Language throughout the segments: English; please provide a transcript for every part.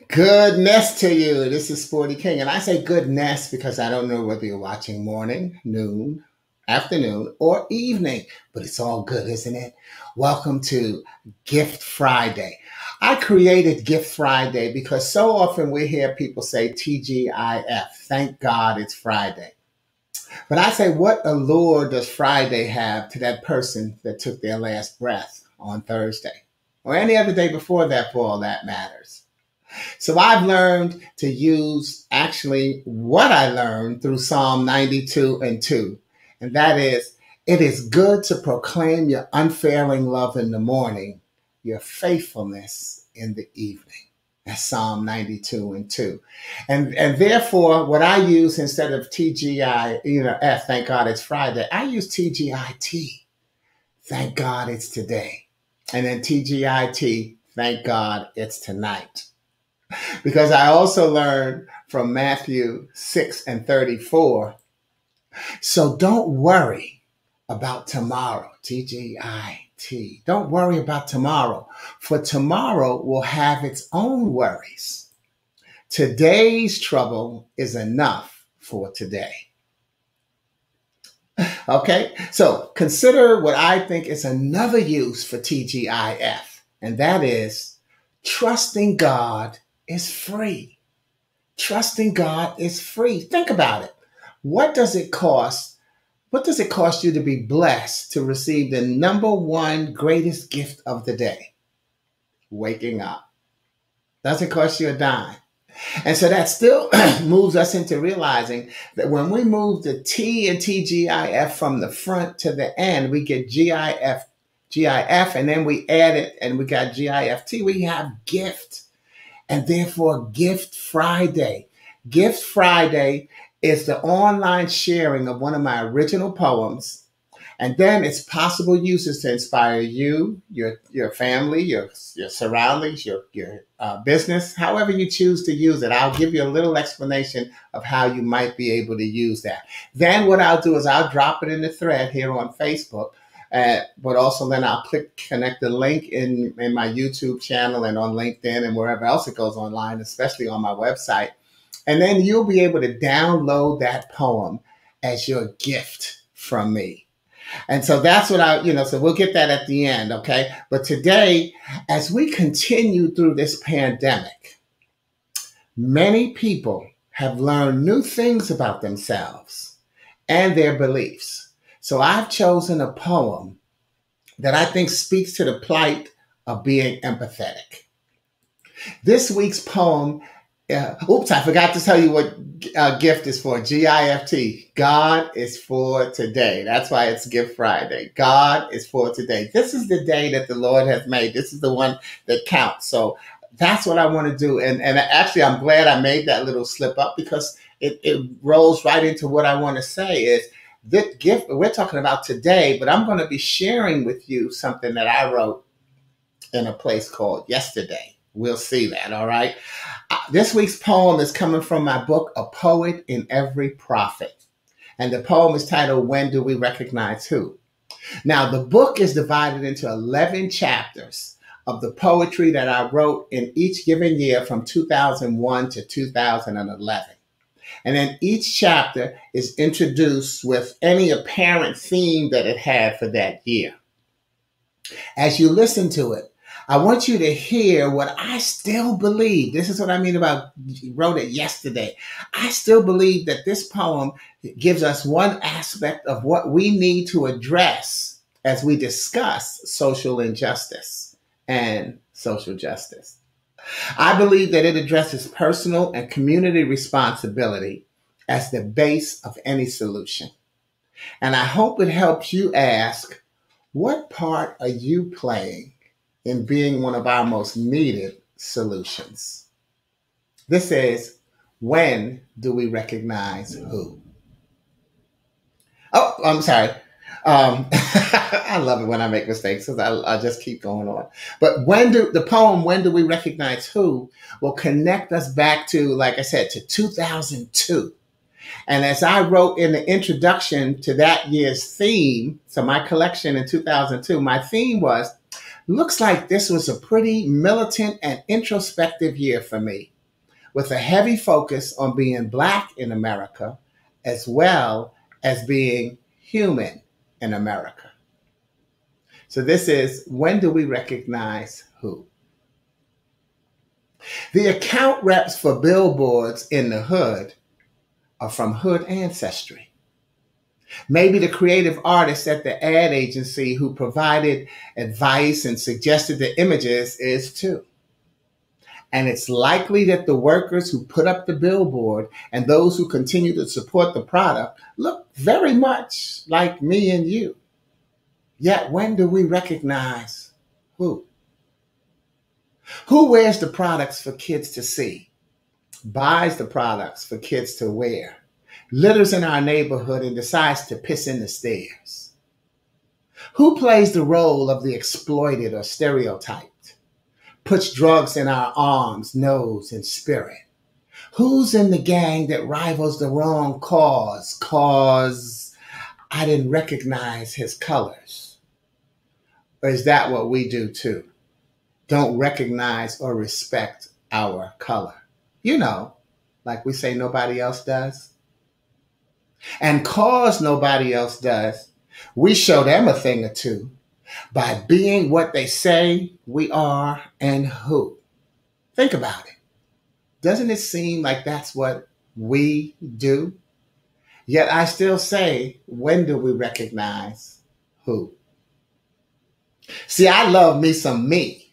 Goodness to you. This is Sporty King. And I say goodness because I don't know whether you're watching morning, noon, afternoon, or evening, but it's all good, isn't it? Welcome to Gift Friday. I created Gift Friday because so often we hear people say TGIF. Thank God it's Friday. But I say, what allure does Friday have to that person that took their last breath on Thursday or any other day before that for all that matters? So I've learned to use actually what I learned through Psalm 92 and 2. And that is, it is good to proclaim your unfailing love in the morning, your faithfulness in the evening. That's Psalm 92 and 2. And therefore, what I use instead of TGI, F, thank God it's Friday, I use TGIT, thank God it's today. And then TGIT, thank God it's tonight. Because I also learned from Matthew 6 and 34. So don't worry about tomorrow, TGIT. Don't worry about tomorrow, for tomorrow will have its own worries. Today's trouble is enough for today. Okay, so consider what I think is another use for TGIF, and that is trusting God is free. Trusting God is free. Think about it. What does it cost? What does it cost you to be blessed to receive the number one greatest gift of the day? Waking up. Doesn't cost you a dime. And so that still moves us into realizing that when we move the T and TGIF from the front to the end, we get GIF, and then we add it and we got GIFT. We have gift. And therefore, Gift Friday. Gift Friday is the online sharing of one of my original poems. And then it's possible uses to inspire you, your family, your surroundings, your business, however you choose to use it. I'll give you a little explanation of how you might be able to use that. Then what I'll do is I'll drop it in the thread here on Facebook. But also then I'll connect the link in my YouTube channel and on LinkedIn and wherever else it goes online, especially on my website. And then you'll be able to download that poem as your gift from me. And so that's what so we'll get that at the end, okay? But today, as we continue through this pandemic, many people have learned new things about themselves and their beliefs. So I've chosen a poem that I think speaks to the plight of being empathetic. This week's poem, I forgot to tell you what gift is for, GIFT. God is for today. That's why it's Gift Friday. God is for today. This is the day that the Lord has made. This is the one that counts. So that's what I want to do. And actually, I'm glad I made that little slip up because it rolls right into what I want to say is, this gift we're talking about today, but I'm going to be sharing with you something that I wrote in a place called Yesterday. We'll see that, all right? This week's poem is coming from my book, A Poet in Every Prophet. And the poem is titled, When Do We Recognize Who? Now, the book is divided into 11 chapters of the poetry that I wrote in each given year from 2001 to 2011. And then each chapter is introduced with any apparent theme that it had for that year. As you listen to it, I want you to hear what I still believe. This is what I mean about wrote it yesterday. I still believe that this poem gives us one aspect of what we need to address as we discuss social injustice and social justice. I believe that it addresses personal and community responsibility as the base of any solution. And I hope it helps you ask, what part are you playing in being one of our most needed solutions? This is, when do we recognize who? Oh, I'm sorry. I love it when I make mistakes because I just keep going on. But the poem, When Do We Recognize Who, will connect us back to, like I said, to 2002. And as I wrote in the introduction to that year's theme, so my collection in 2002, my theme was, looks like this was a pretty militant and introspective year for me. with a heavy focus on being Black in America as well as being human in America. So this is, when do we recognize who? The account reps for billboards in the hood are from hood ancestry. Maybe the creative artist at the ad agency who provided advice and suggested the images is too. And it's likely that the workers who put up the billboard and those who continue to support the product look very much like me and you. Yet when do we recognize who? Who wears the products for kids to see, buys the products for kids to wear, litters in our neighborhood and decides to piss in the stairs? Who plays the role of the exploited or stereotyped, puts drugs in our arms, nose, and spirit? Who's in the gang that rivals the wrong cause I didn't recognize his colors? Or is that what we do too? Don't recognize or respect our color. You know, like we say nobody else does. And cause nobody else does, we show them a thing or two by being what they say we are and who. Think about it. Doesn't it seem like that's what we do? Yet I still say, when do we recognize who? See, I love me some me.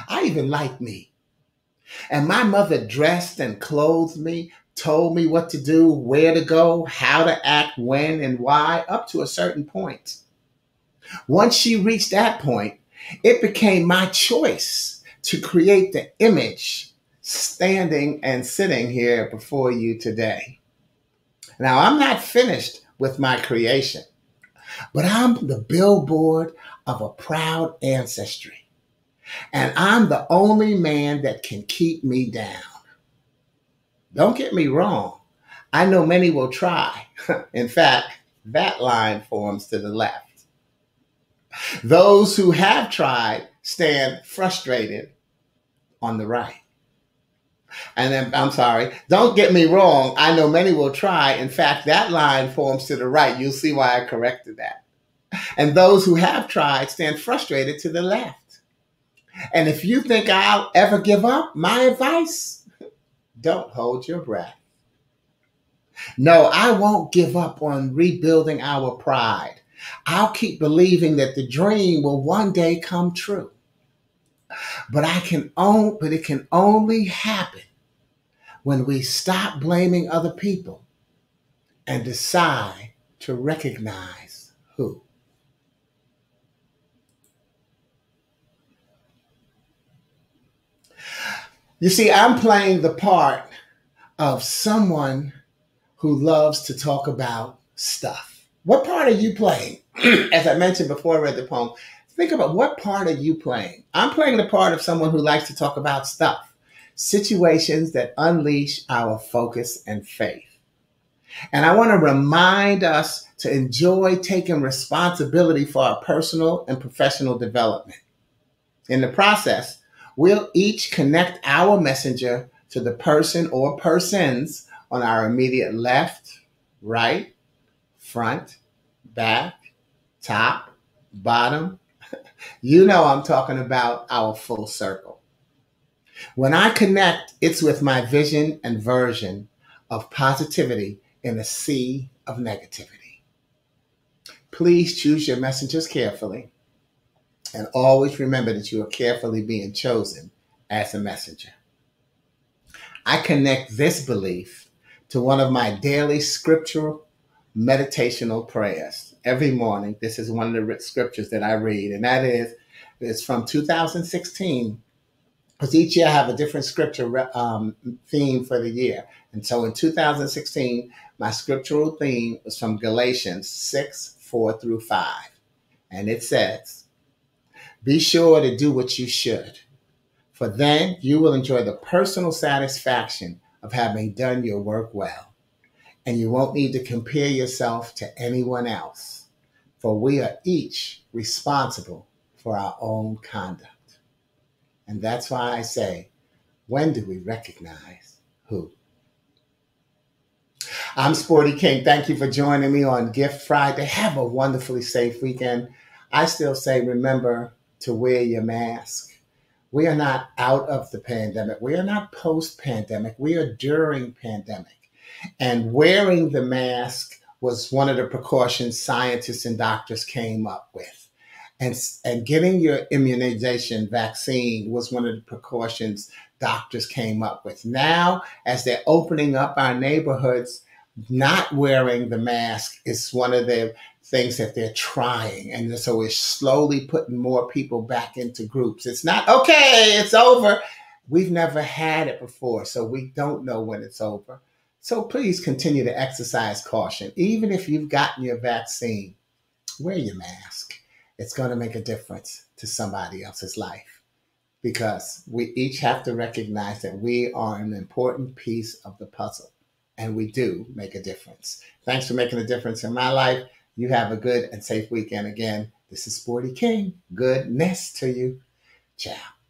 I even like me. And my mother dressed and clothed me, told me what to do, where to go, how to act, when and why, up to a certain point. Once she reached that point, it became my choice to create the image standing and sitting here before you today. Now, I'm not finished with my creation, but I'm the billboard of a proud ancestry. And I'm the only man that can keep me down. Don't get me wrong. I know many will try. In fact, that line forms to the left. Those who have tried stand frustrated on the right. And then, I'm sorry, don't get me wrong. I know many will try. In fact, that line forms to the right. You'll see why I corrected that. And those who have tried stand frustrated to the left. And if you think I'll ever give up, my advice, don't hold your breath. No, I won't give up on rebuilding our pride. I'll keep believing that the dream will one day come true. But it can only happen when we stop blaming other people and decide to recognize who. You see, I'm playing the part of someone who loves to talk about stuff. What part are you playing? As I mentioned before I read the poem, think about, what part are you playing? I'm playing the part of someone who likes to talk about stuff, situations that unleash our focus and faith. And I want to remind us to enjoy taking responsibility for our personal and professional development. In the process, we'll each connect our messenger to the person or persons on our immediate left, right, front, back, top, bottom. You know I'm talking about our full circle. When I connect, it's with my vision and version of positivity in a sea of negativity. Please choose your messengers carefully. And always remember that you are carefully being chosen as a messenger. I connect this belief to one of my daily scriptural meditational prayers. Every morning, this is one of the scriptures that I read, and that is, it's from 2016, because each year I have a different scripture theme for the year. And so in 2016, my scriptural theme was from Galatians 6:4-5. And it says, "Be sure to do what you should, for then you will enjoy the personal satisfaction of having done your work well. And you won't need to compare yourself to anyone else, for we are each responsible for our own conduct." And that's why I say, when do we recognize who. I'm Sporty King. Thank you for joining me on Gift Friday. Have a wonderfully safe weekend. I still say remember to wear your mask. We are not out of the pandemic. We are not post pandemic. We are during pandemic. And wearing the mask was one of the precautions scientists and doctors came up with. And getting your immunization vaccine was one of the precautions doctors came up with. Now, as they're opening up our neighborhoods, not wearing the mask is one of the things that they're trying. And so we're slowly putting more people back into groups. It's not, okay, it's over. We've never had it before, so we don't know when it's over. So please continue to exercise caution. Even if you've gotten your vaccine, wear your mask. It's going to make a difference to somebody else's life because we each have to recognize that we are an important piece of the puzzle and we do make a difference. Thanks for making a difference in my life. You have a good and safe weekend again. This is Sporty King. Goodness to you. Ciao.